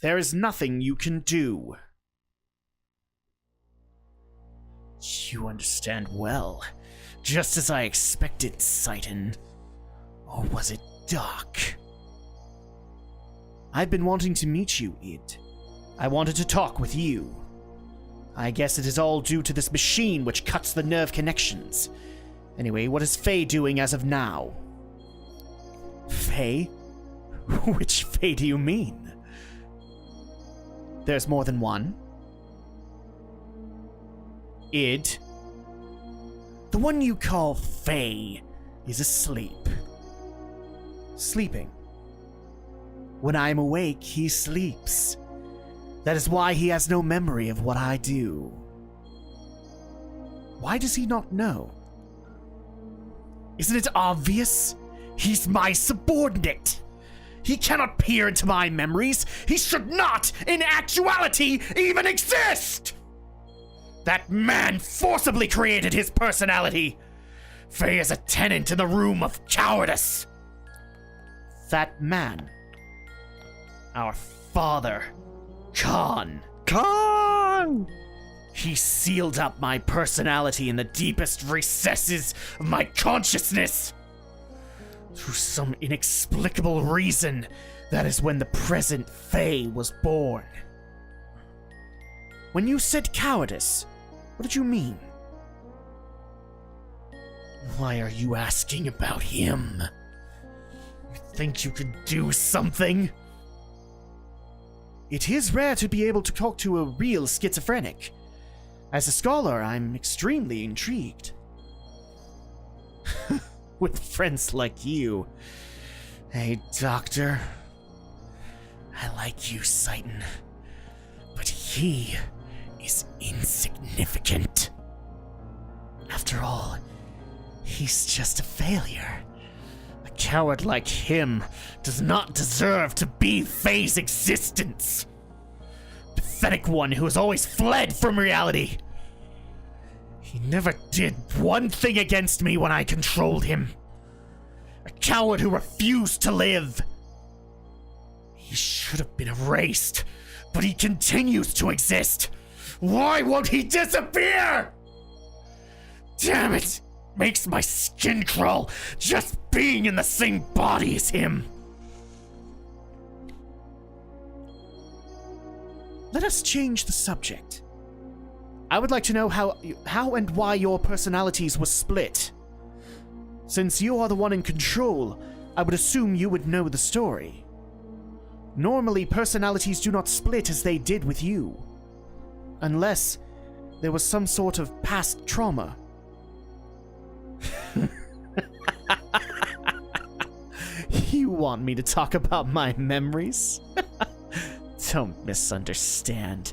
There is nothing you can do. You understand well, just as I expected, Citan. Or was it Drak? I've been wanting to meet you, Id. I wanted to talk with you. I guess it is all due to this machine which cuts the nerve connections. Anyway, what is Faye doing as of now? Faye? Which Faye do you mean? There's more than one. Id. The one you call Faye is asleep. Sleeping. When I'm awake, he sleeps. That is why he has no memory of what I do. Why does he not know? Isn't it obvious? He's my subordinate. He cannot peer into my memories. He should not, in actuality, even exist! That man forcibly created his personality. Faye is a tenant in the room of cowardice. That man. Our father. Khan. Khan! He sealed up my personality in the deepest recesses of my consciousness. Through some inexplicable reason, that is when the present Faye was born. When you said cowardice, what did you mean? Why are you asking about him? You think you could do something? It is rare to be able to talk to a real schizophrenic. As a scholar, I'm extremely intrigued. With friends like you. Hey, Doctor. I like you, Citan. But he is insignificant. After all, he's just a failure. A coward like him does not deserve to be Faye's existence. Pathetic one who has always fled from reality. He never did one thing against me when I controlled him. A coward who refused to live. He should have been erased, but he continues to exist. Why won't he disappear? Damn it! Makes my skin crawl just being in the same body as him. Let us change the subject. I would like to know how and why your personalities were split. Since you are the one in control, I would assume you would know the story. Normally, personalities do not split as they did with you. Unless there was some sort of past trauma. You want me to talk about my memories? Don't misunderstand.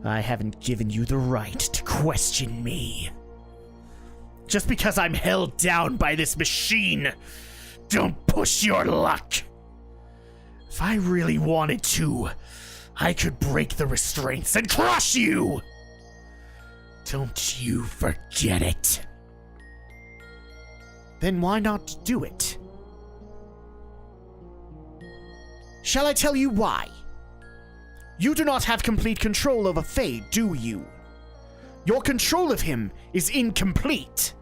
I haven't given you the right to question me. Just because I'm held down by this machine, don't push your luck. If I really wanted to, I could break the restraints and crush you. Don't you forget it. Then why not do it? Shall I tell you why? You do not have complete control over Faye, do you? Your control of him is incomplete.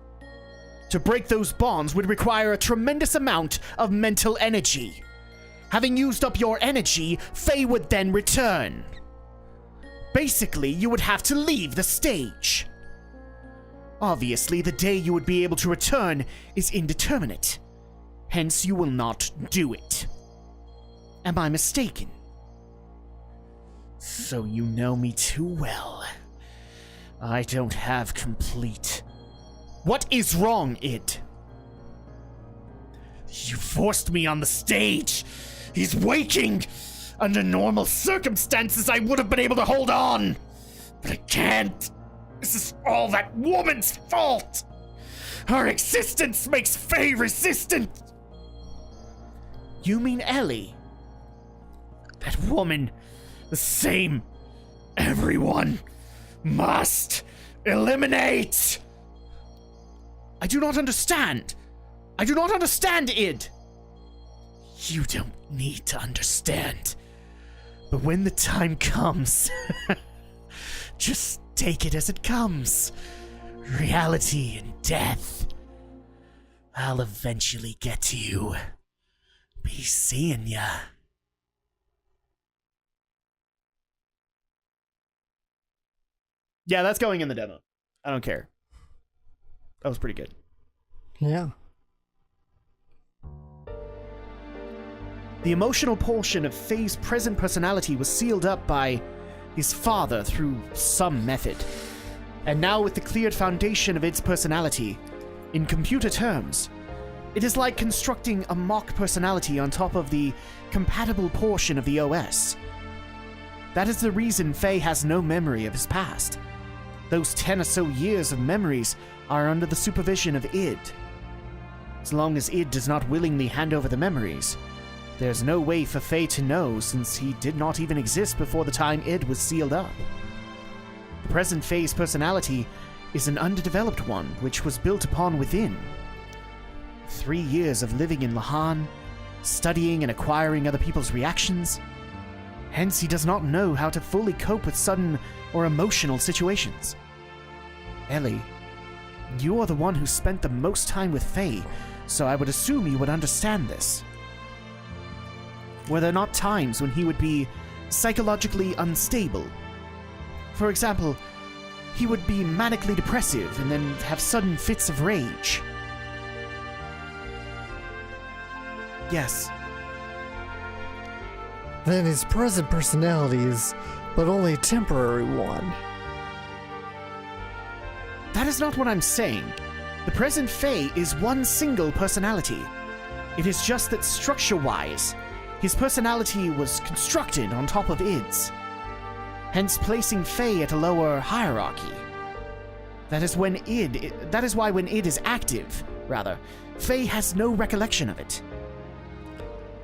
To break those bonds would require a tremendous amount of mental energy. Having used up your energy, Faye would then return. Basically, you would have to leave the stage. Obviously, the day you would be able to return is indeterminate. Hence, you will not do it. Am I mistaken? So you know me too well. I don't have complete... What is wrong, Id? You forced me on the stage. He's waking. Under normal circumstances, I would have been able to hold on. But I can't. This is all that woman's fault. Her existence makes Faye resistant. You mean Ellie? That woman... The same. Everyone must eliminate. I do not understand. I do not understand, Id. You don't need to understand. But when the time comes, just take it as it comes. Reality and death. I'll eventually get to you. Be seeing ya. Yeah, that's going in the demo. I don't care. That was pretty good. Yeah. The emotional portion of Faye's present personality was sealed up by his father through some method. And now with the cleared foundation of its personality, in computer terms, it is like constructing a mock personality on top of the compatible portion of the OS. That is the reason Faye has no memory of his past. Those 10 or so years of memories are under the supervision of id. As long as id does not willingly hand over the memories, there's no way for Faye to know, since he did not even exist before the time id was sealed up. The present Faye's personality is an underdeveloped one, which was built upon within. 3 years of living in Lahan, studying and acquiring other people's reactions. Hence, he does not know how to fully cope with sudden or emotional situations. Ellie, you are the one who spent the most time with Faye, so I would assume you would understand this. Were there not times when he would be psychologically unstable? For example, he would be manically depressive and then have sudden fits of rage. Yes. Then his present personality is but only a temporary one. That is not what I'm saying. The present Faye is one single personality. It is just that structure-wise, his personality was constructed on top of id's, hence placing Faye at a lower hierarchy. That is why when id is active, Faye has no recollection of it.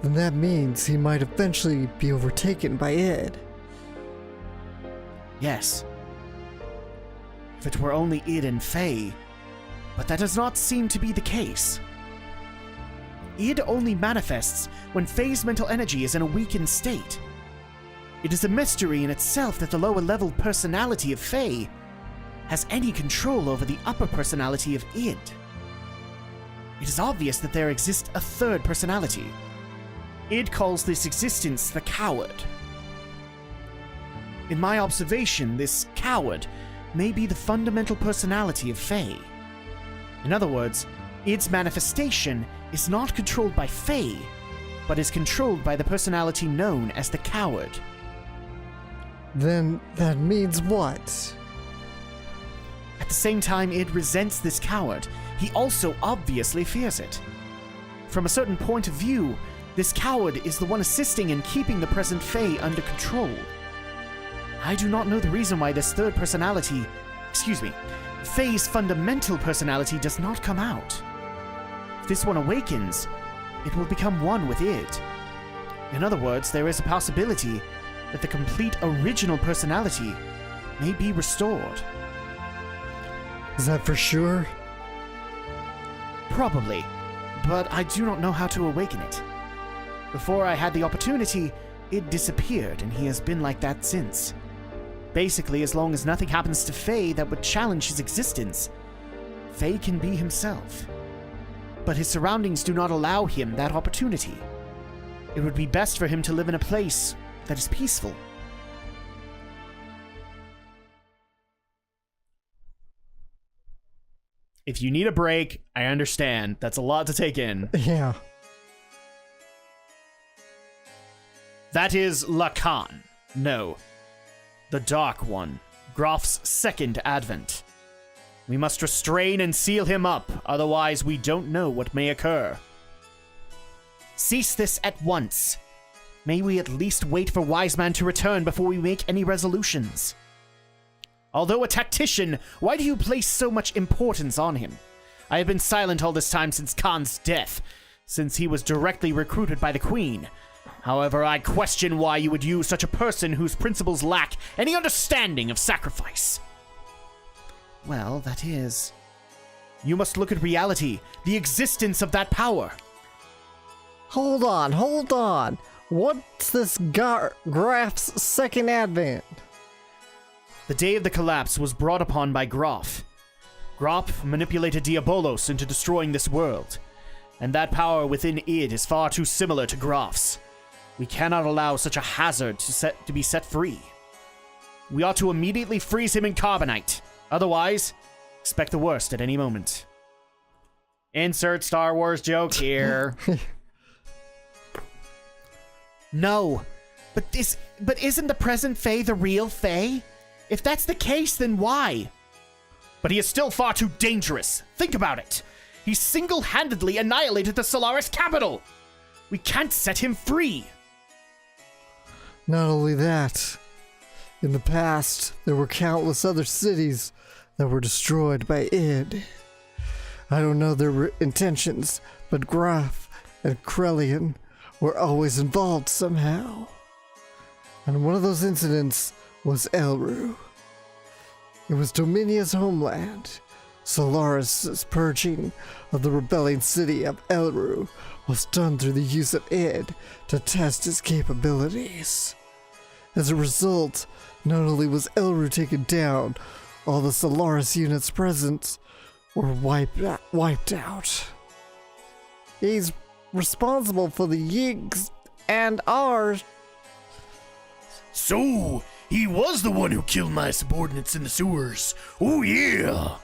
Then that means he might eventually be overtaken by id. Yes. If it were only id and Faye, but that does not seem to be the case. Id only manifests when Faye's mental energy is in a weakened state. It is a mystery in itself that the lower level personality of Faye has any control over the upper personality of id. It is obvious that there exists a third personality. Id calls this existence the coward. In my observation, this coward may be the fundamental personality of Faye. In other words, id's manifestation is not controlled by Faye, but is controlled by the personality known as the coward. Then that means what? At the same time id resents this coward, he also obviously fears it. From a certain point of view, this coward is the one assisting in keeping the present Faye under control. I do not know the reason why this third personality, Faye's fundamental personality does not come out. If this one awakens, it will become one with id. In other words, there is a possibility that the complete original personality may be restored. Is that for sure? Probably, but I do not know how to awaken it. Before I had the opportunity, it disappeared, and he has been like that since. Basically, as long as nothing happens to Faye that would challenge his existence, Faye can be himself. But his surroundings do not allow him that opportunity. It would be best for him to live in a place that is peaceful. If you need a break, I understand. That's a lot to take in. Yeah. That is Lacan. No. The Dark One. Groff's second advent. We must restrain and seal him up, otherwise we don't know what may occur. Cease this at once. May we at least wait for Wiseman to return before we make any resolutions. Although a tactician, why do you place so much importance on him? I have been silent all this time since Khan's death, since he was directly recruited by the Queen. However, I question why you would use such a person whose principles lack any understanding of sacrifice. Well, that is... You must look at reality, the existence of that power. Hold on. What's this Graf's second advent? The day of the collapse was brought upon by Graf. Graf manipulated Diabolos into destroying this world, and that power within id is far too similar to Graf's. We cannot allow such a hazard to be set free. We ought to immediately freeze him in carbonite. Otherwise, expect the worst at any moment. Insert Star Wars joke here. No, but isn't the present Faye the real Faye? If that's the case, then why? But he is still far too dangerous. Think about it. He single-handedly annihilated the Solaris capital. We can't set him free. Not only that, in the past, there were countless other cities that were destroyed by id. I don't know their intentions, but Graf and Krellian were always involved somehow. And one of those incidents was Elru. It was Dominia's homeland. Solaris' purging of the rebelling city of Elru was done through the use of id to test its capabilities. As a result, not only was Elru taken down, all the Solaris units present were wiped out. He's responsible for the Yigs and ours. So, he was the one who killed my subordinates in the sewers. Oh yeah!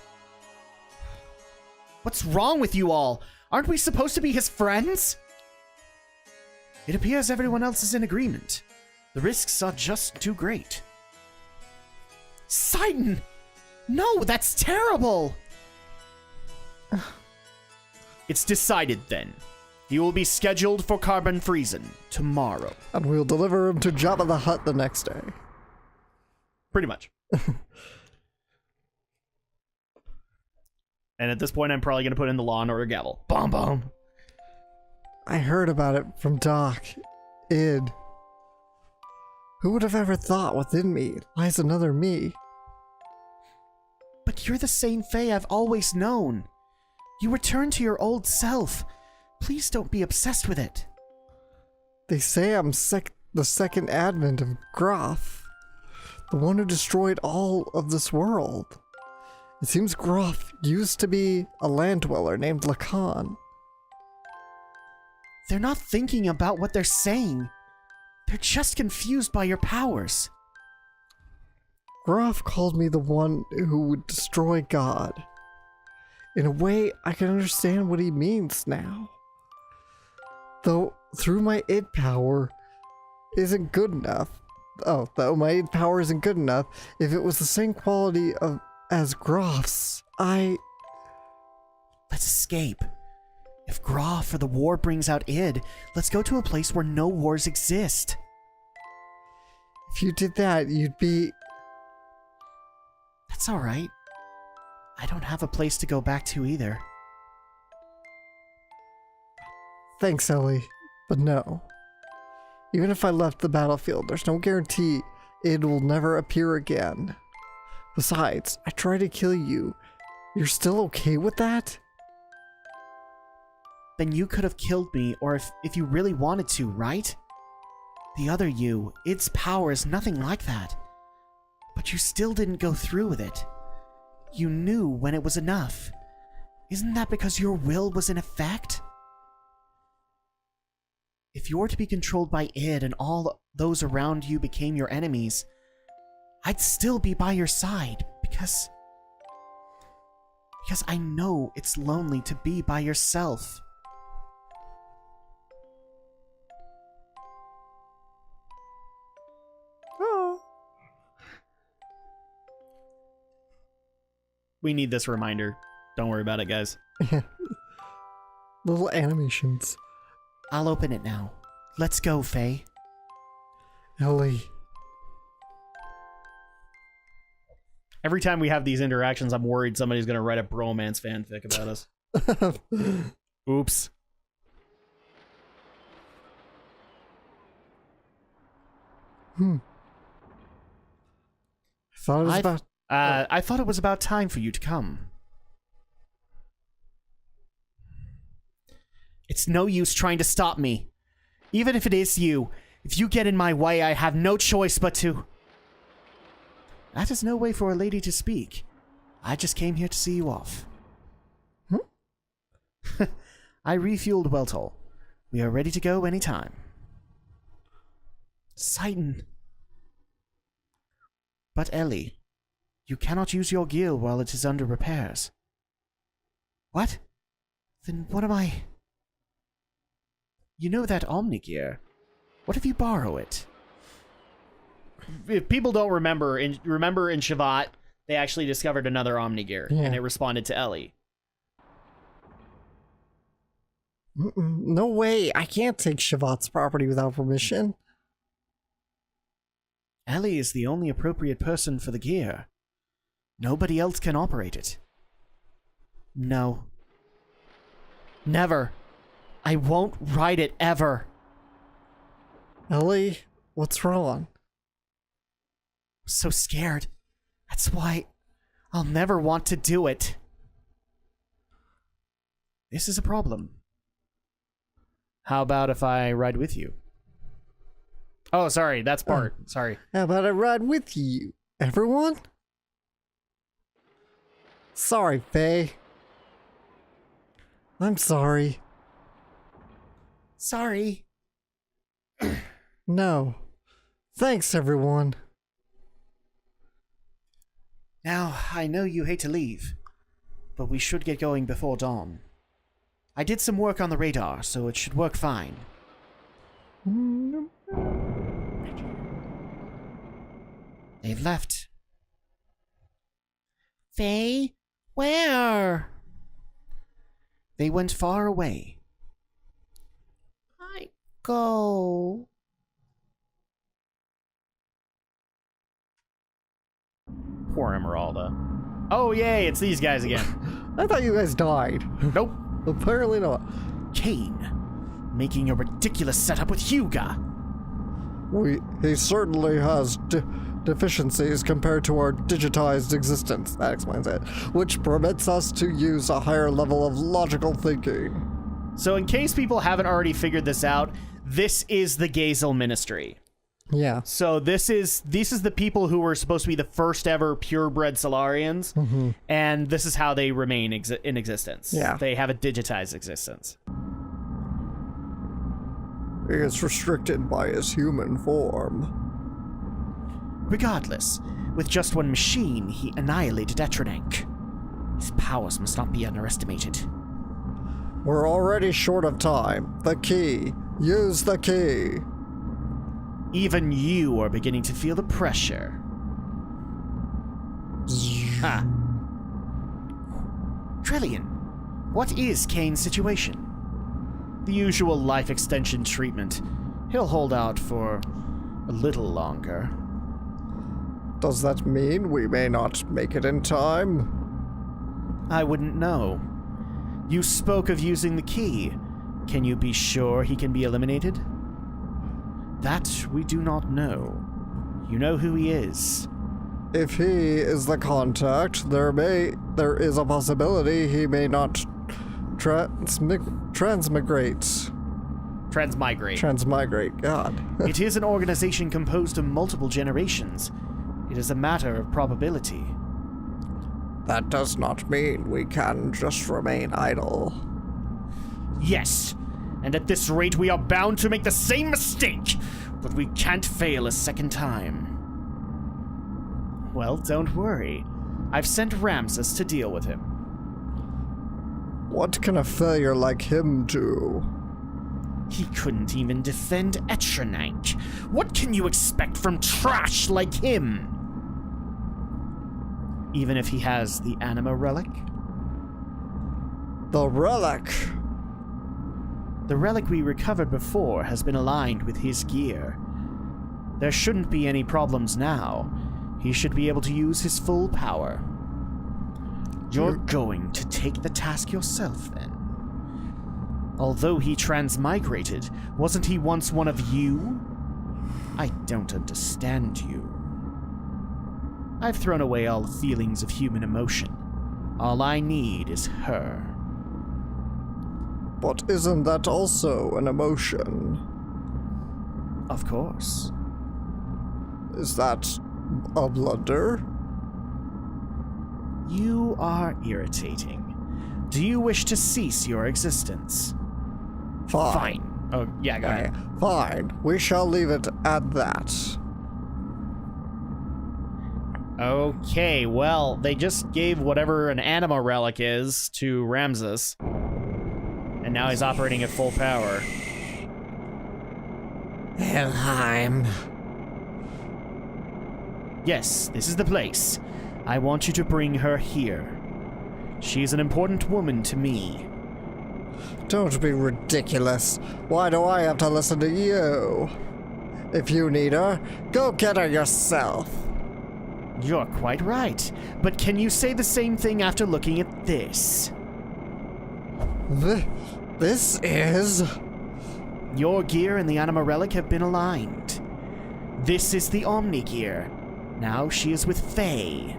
What's wrong with you all? Aren't we supposed to be his friends? It appears everyone else is in agreement. The risks are just too great. Sidon! No, that's terrible! It's decided then. He will be scheduled for carbon freezing tomorrow. And we'll deliver him to Jabba the Hutt the next day. Pretty much. And at this point, I'm probably going to put in the Law and Order gavel. Bomb bomb. I heard about it from Doc. Id. Who would have ever thought within me lies another me? But you're the same Faye I've always known. You return to your old self. Please don't be obsessed with it. They say I'm the second advent of Graf, the one who destroyed all of this world. It seems Graf used to be a land dweller named Lacan. They're not thinking about what they're saying. They're just confused by your powers. Graf called me the one who would destroy God. In a way, I can understand what he means now. Though, through my id power isn't good enough. Though my id power isn't good enough, if it was the same quality as Graf's, Let's escape. If Graf or the war brings out id, let's go to a place where no wars exist. If you did that, you'd be... That's alright. I don't have a place to go back to either. Thanks, Ellie, but no. Even if I left the battlefield, there's no guarantee it will never appear again. Besides, I tried to kill you. You're still okay with that? Then you could have killed me, or if you really wanted to, right? The other you, its power is nothing like that. But you still didn't go through with it. You knew when it was enough. Isn't that because your will was in effect? If you're to be controlled by id and all those around you became your enemies, I'd still be by your side, because I know it's lonely to be by yourself. Oh. We need this reminder. Don't worry about it, guys. Little animations. I'll open it now. Let's go, Faye. Ellie. Every time we have these interactions, I'm worried somebody's gonna write a bromance fanfic about us. Oops. I thought it was about time for you to come. It's no use trying to stop me. Even if it is you, if you get in my way, I have no choice but to... That is no way for a lady to speak. I just came here to see you off. I refueled Weltol. We are ready to go anytime. Citan. But Ellie, you cannot use your gear while it is under repairs. What? Then what am I... You know that Omni gear. What if you borrow it? If people don't remember in Shavat, they actually discovered another Omni gear, and it responded to Ellie. No way, I can't take Shavat's property without permission. Ellie is the only appropriate person for the gear. Nobody else can operate it. No. Never. I won't ride it ever. Ellie, what's wrong? I'm so scared. That's why I'll never want to do it. This is a problem. How about if I ride with you? Oh, sorry, that's Bart. Sorry. How about I ride with you, everyone? Sorry, Faye. I'm sorry. Sorry. No. Thanks, everyone. Now, I know you hate to leave, but we should get going before dawn. I did some work on the radar, so it should work fine. They've left. Faye? Where? They went far away. I go. Poor Emeralda. Oh, yay, it's these guys again. I thought you guys died. Nope. Apparently not. Kane, making a ridiculous setup with Hyuga. He certainly has deficiencies compared to our digitized existence, that explains it, which permits us to use a higher level of logical thinking. So in case people haven't already figured this out, this is the Gazel Ministry. Yeah. So this is the people who were supposed to be the first ever purebred Solarians, and this is how they remain in existence. Yeah. They have a digitized existence. He is restricted by his human form. Regardless, with just one machine, he annihilated Etranank. His powers must not be underestimated. We're already short of time. The key. Use the key. Even you are beginning to feel the pressure. Ha. Trillian, what is Kane's situation? The usual life extension treatment. He'll hold out for a little longer. Does that mean we may not make it in time? I wouldn't know. You spoke of using the key. Can you be sure he can be eliminated? That we do not know. You know who he is. If he is the contact, there is a possibility he may not transmigrate. Transmigrate, God. It is an organization composed of multiple generations. It is a matter of probability. That does not mean we can just remain idle. Yes, and at this rate we are bound to make the same mistake, but we can't fail a second time. Well, don't worry. I've sent Ramses to deal with him. What can a failure like him do? He couldn't even defend Etranank. What can you expect from trash like him? Even if he has the Anima relic? The relic? The relic we recovered before has been aligned with his gear. There shouldn't be any problems now. He should be able to use his full power. You're going to take the task yourself, then. Although he transmigrated, wasn't he once one of you? I don't understand you. I've thrown away all feelings of human emotion. All I need is her. But isn't that also an emotion? Of course. Is that a blunder? You are irritating. Do you wish to cease your existence? Fine. Oh, yeah, go ahead. Fine. We shall leave it at that. Okay, well, they just gave whatever an anima relic is to Ramses. And now he's operating at full power. Helheim. Yes, this is the place. I want you to bring her here. She is an important woman to me. Don't be ridiculous. Why do I have to listen to you? If you need her, go get her yourself. You're quite right. But can you say the same thing after looking at this? This is... Your gear and the anima relic have been aligned. This is the Omni gear. Now she is with Faye.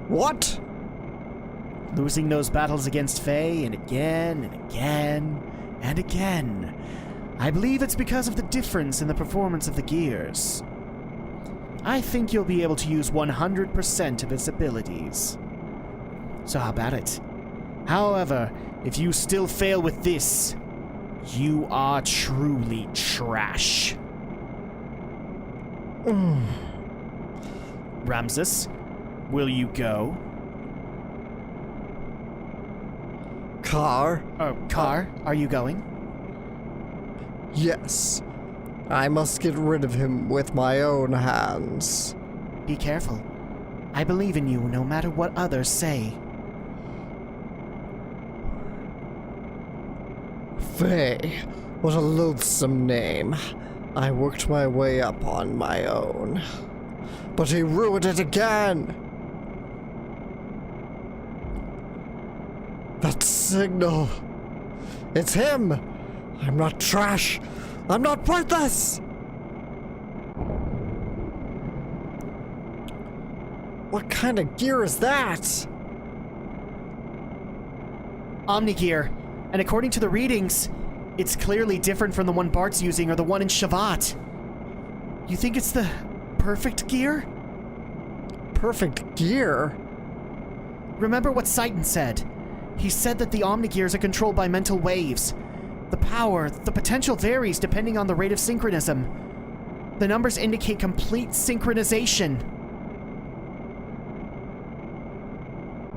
What? Losing those battles against Faye and again and again and again. I believe it's because of the difference in the performance of the gears. I think you'll be able to use 100% of its abilities. So how about it? However, if you still fail with this, you are truly trash. Ramses, will you go? Car? Car, are you going? Yes. I must get rid of him with my own hands. Be careful. I believe in you no matter what others say. Faye, what a loathsome name. I worked my way up on my own. But he ruined it again! That signal! It's him! I'm not trash! I'm not worthless! What kind of gear is that? Omni gear. And according to the readings, it's clearly different from the one Bart's using or the one in Shavat. You think it's the perfect gear? Perfect gear? Remember what Seitan said. He said that the Omni gears are controlled by mental waves. The power, the potential varies depending on the rate of synchronism. The numbers indicate complete synchronization.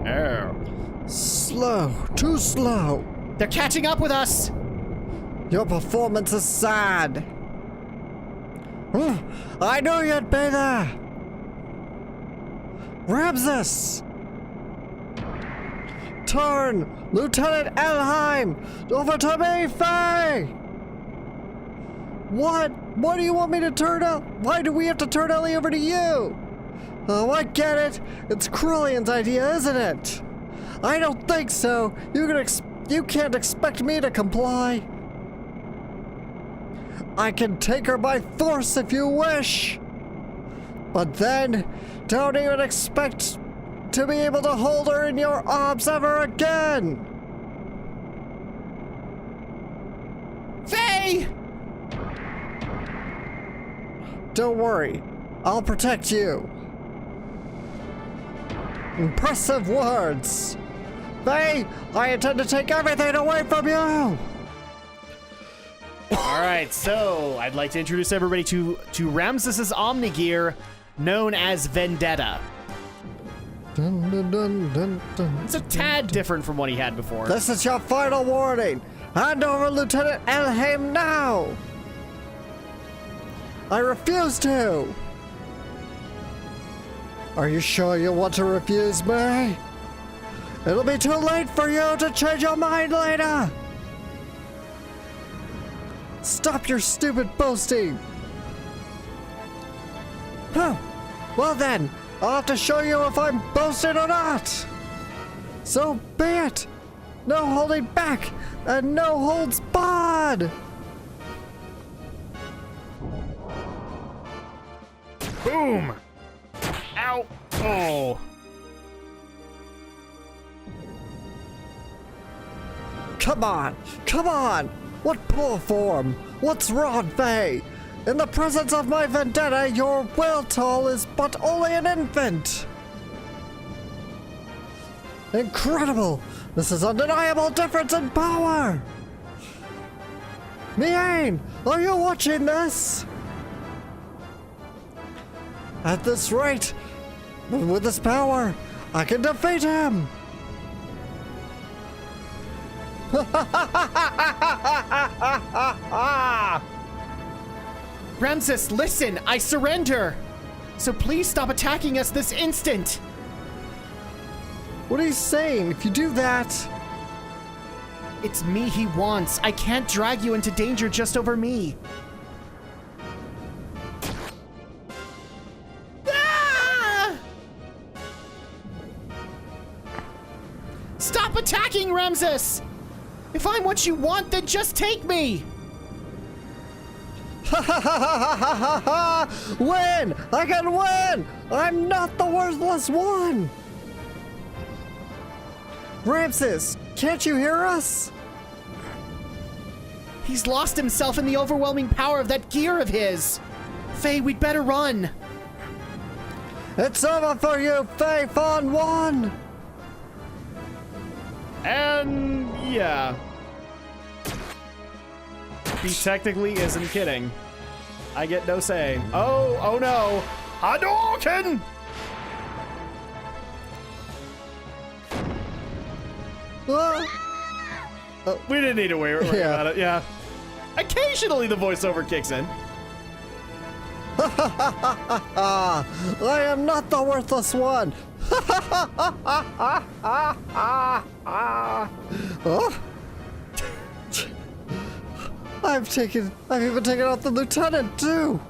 Oh. Slow. Too slow. They're catching up with us! Your performance is sad. I knew you'd be there! Ramses! Turn! Lieutenant Elheim! Over to me, Faye! What? Why do you want me to turn out? Why do we have to turn Ellie over to you? Oh, I get it. It's Krillian's idea, isn't it? I don't think so. You can't expect me to comply. I can take her by force if you wish. But then, don't even expect to be able to hold her in your arms ever again. Faye! Don't worry, I'll protect you. Impressive words. Faye, I intend to take everything away from you. Alright, so I'd like to introduce everybody to Ramses' Omni gear, known as Vendetta. Dun, dun, dun, dun, dun, It's a tad different from what he had before. This is your final warning. Hand over Lieutenant Elheim now. I refuse to. Are you sure you want to refuse me? It'll be too late for you to change your mind later. Stop your stupid boasting. Huh. Well then, I'll have to show you if I'm boasting or not. So be it. No holding back and no holds barred. Boom! Ow! Oh! Come on! Come on! What poor form? What's wrong, Faye? In the presence of my vendetta, your Weltall is but only an infant. Incredible! This is undeniable difference in power! Miane, are you watching this? At this rate, with this power, I can defeat him! Ramses, listen, I surrender. So please stop attacking us this instant. What are you saying? If you do that... It's me he wants. I can't drag you into danger just over me. Ah! Stop attacking, Ramses! If I'm what you want, then just take me! Ha ha ha ha ha ha ha! Win! I can win! I'm not the worthless one! Ramses, can't you hear us? He's lost himself in the overwhelming power of that gear of his. Faye, we'd better run. It's over for you, Faye Fawn 1! And yeah. He technically isn't kidding. I get no say. Oh no. Hadouken! We didn't need to worry about it, yeah. Occasionally the voiceover kicks in. I am not the worthless one! Oh? I've even taken out the lieutenant too!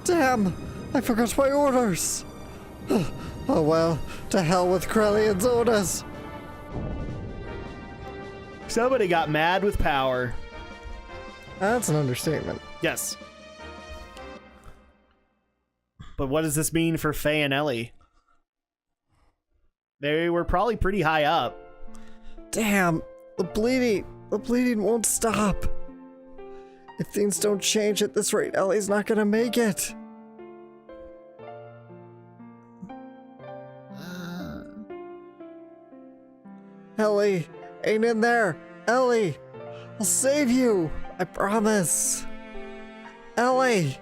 Damn, I forgot my orders! Oh well, to hell with Krelian's orders! Somebody got mad with power. That's an understatement. Yes. But what does this mean for Faye and Ellie? They were probably pretty high up. Damn, the bleeding won't stop. If things don't change at this rate, Ellie's not gonna make it. Ellie, ain't in there. Ellie, I'll save you. I promise. Ellie.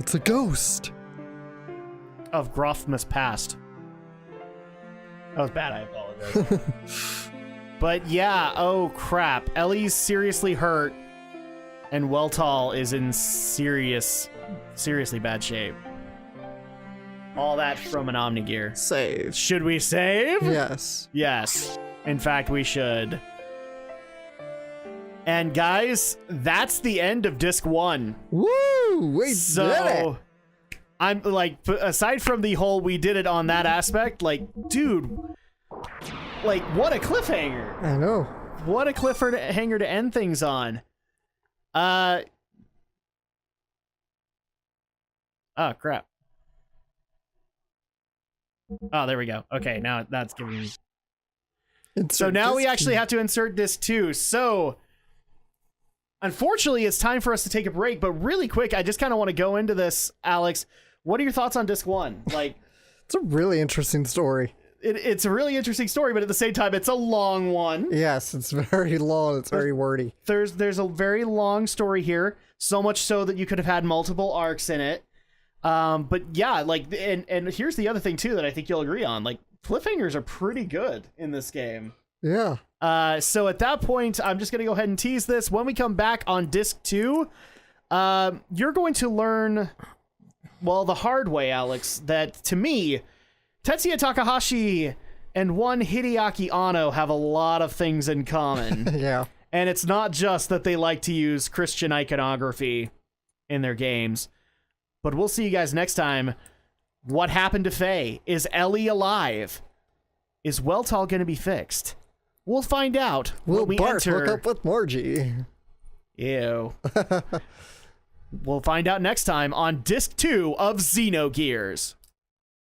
It's a ghost. Of Grofma's past. That was bad, I apologize. But yeah, oh crap. Ellie's seriously hurt, and Weltall is in seriously bad shape. All that from an Omnigear. Save. Should we save? Yes. Yes. In fact, we should. And guys, that's the end of Disc 1. Woo! We did it! I'm like, aside from the whole we did it on that aspect, like, dude, like, what a cliffhanger. I know. What a cliffhanger to end things on. Oh, crap. Oh, there we go. Okay, now that's giving me... So now we actually have to insert Disc 2. So, unfortunately, it's time for us to take a break. But really quick, I just kind of want to go into this, Alex. What are your thoughts on Disc 1? Like, it's a really interesting story. It's a really interesting story, but at the same time, it's a long one. Yes, it's very long. It's very wordy. There's a very long story here. So much so that you could have had multiple arcs in it. But yeah, like, and here's the other thing too that I think you'll agree on. Like, cliffhangers are pretty good in this game. Yeah. So at that point, I'm just gonna go ahead and tease this. When we come back on Disc 2, you're going to learn, well, the hard way, Alex, that to me, Tetsuya Takahashi and one Hideaki Anno have a lot of things in common. Yeah. And it's not just that they like to use Christian iconography in their games. But we'll see you guys next time. What happened to Faye? Is Ellie alive? Is Weltall going to be fixed? We'll find out. Will Bart hook up with Margie? Ew. We'll find out next time on Disc 2 of Xenogears.